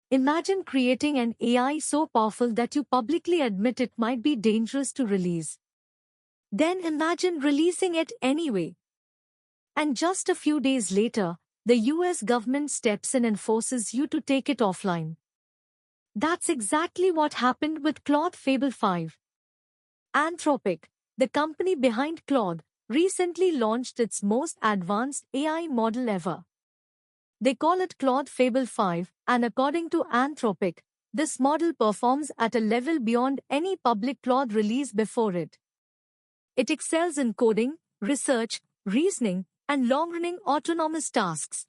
Imagine creating an AI so powerful that you publicly admit it might be dangerous to release. Then imagine releasing it anyway. And just a few days later, the US government steps in and forces you to take it offline. That's exactly what happened with Claude Fable 5. Anthropic, the company behind Claude, recently launched its most advanced AI model ever. They call it Claude Fable 5, and according to Anthropic, this model performs at a level beyond any public Claude release before it. It excels in coding, research, reasoning, and long-running autonomous tasks.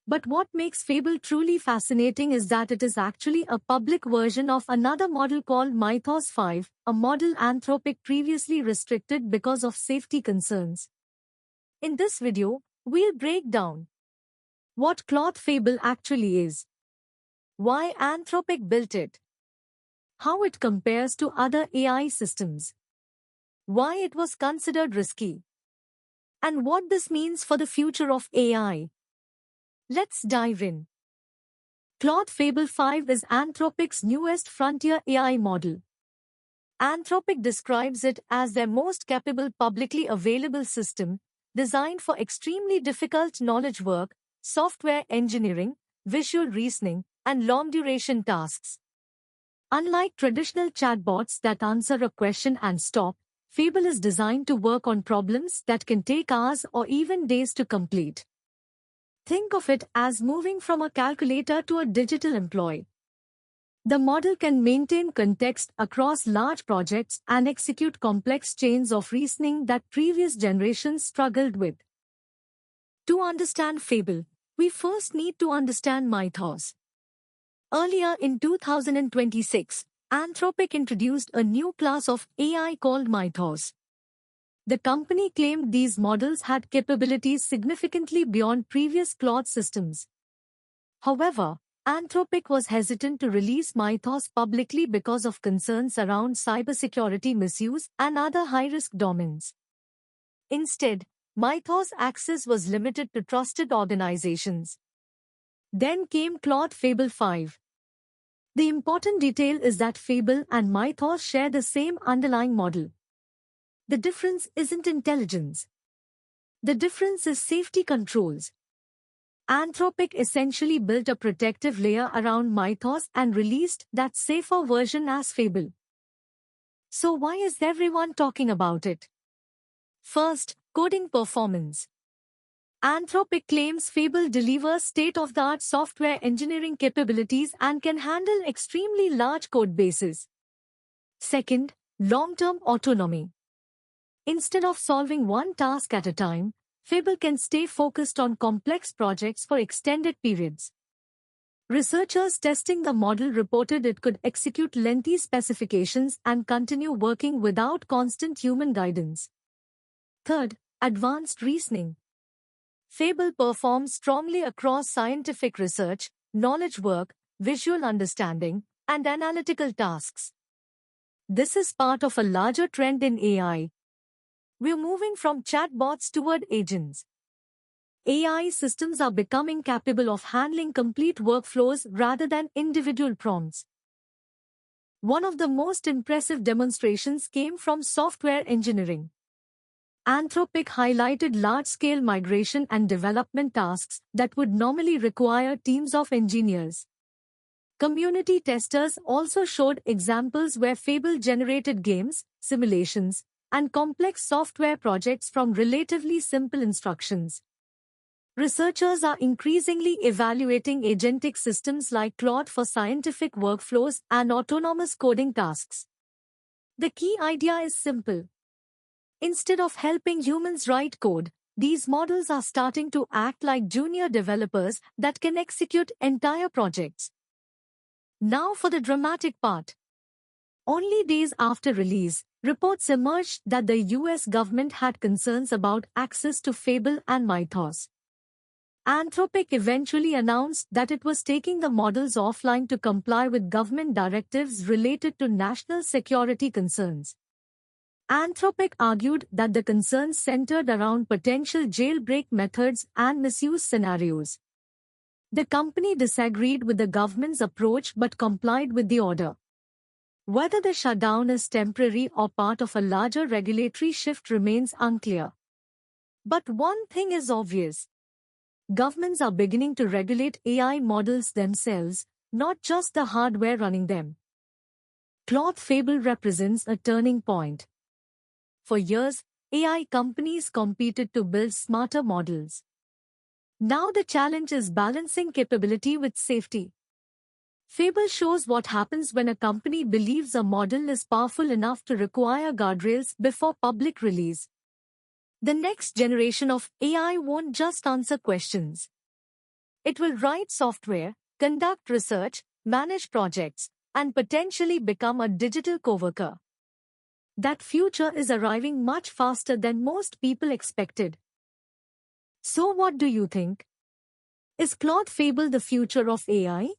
But what makes Fable truly fascinating is that it is actually a public version of another model called Mythos 5, a model Anthropic previously restricted because of safety concerns. In this video, we'll break down what Claude Fable actually is, why Anthropic built it, how it compares to other AI systems, why it was considered risky, and what this means for the future of AI. Let's dive in. Claude Fable 5 is Anthropic's newest frontier AI model. Anthropic describes it as their most capable publicly available system, designed for extremely difficult knowledge work, software engineering, visual reasoning, and long-duration tasks. Unlike traditional chatbots that answer a question and stop, Fable is designed to work on problems that can take hours or even days to complete. Think of it as moving from a calculator to a digital employee. The model can maintain context across large projects and execute complex chains of reasoning that previous generations struggled with. To understand Fable, we first need to understand Mythos. Earlier in 2026, Anthropic introduced a new class of AI called Mythos. The company claimed these models had capabilities significantly beyond previous Claude systems. However, Anthropic was hesitant to release Mythos publicly because of concerns around cybersecurity misuse and other high-risk domains. Instead, Mythos access was limited to trusted organizations. Then came Claude Fable 5. The important detail is that Fable and Mythos share the same underlying model. The difference isn't intelligence. The difference is safety controls. Anthropic essentially built a protective layer around Mythos and released that safer version as Fable. So why is everyone talking about it? First, coding performance. Anthropic claims Fable delivers state-of-the-art software engineering capabilities and can handle extremely large code bases. Second, long-term autonomy. Instead of solving one task at a time, Fable can stay focused on complex projects for extended periods. Researchers testing the model reported it could execute lengthy specifications and continue working without constant human guidance. Third, advanced reasoning. Fable performs strongly across scientific research, knowledge work, visual understanding, and analytical tasks. This is part of a larger trend in AI. We're moving from chatbots toward agents. AI systems are becoming capable of handling complete workflows rather than individual prompts. One of the most impressive demonstrations came from software engineering. Anthropic highlighted large-scale migration and development tasks that would normally require teams of engineers. Community testers also showed examples where Fable generated games, simulations, and complex software projects from relatively simple instructions. Researchers are increasingly evaluating agentic systems like Claude for scientific workflows and autonomous coding tasks. The key idea is simple. Instead of helping humans write code, these models are starting to act like junior developers that can execute entire projects. Now for the dramatic part. Only days after release, reports emerged that the US government had concerns about access to Fable and Mythos. Anthropic eventually announced that it was taking the models offline to comply with government directives related to national security concerns. Anthropic argued that the concerns centered around potential jailbreak methods and misuse scenarios. The company disagreed with the government's approach but complied with the order. Whether the shutdown is temporary or part of a larger regulatory shift remains unclear. But one thing is obvious. Governments are beginning to regulate AI models themselves, not just the hardware running them. Claude Fable represents a turning point. For years, AI companies competed to build smarter models. Now the challenge is balancing capability with safety. Fable shows what happens when a company believes a model is powerful enough to require guardrails before public release. The next generation of AI won't just answer questions. It will write software, conduct research, manage projects, and potentially become a digital coworker. That future is arriving much faster than most people expected. So what do you think? Is Claude Fable the future of AI?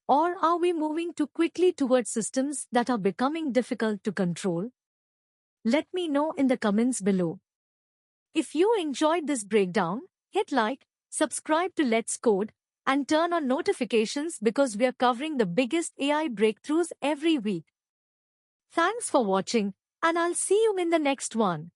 Or are we moving too quickly towards systems that are becoming difficult to control? Let me know in the comments below. If you enjoyed this breakdown, hit like, subscribe to Let's Code, and turn on notifications because we are covering the biggest AI breakthroughs every week. Thanks for watching, and I'll see you in the next one.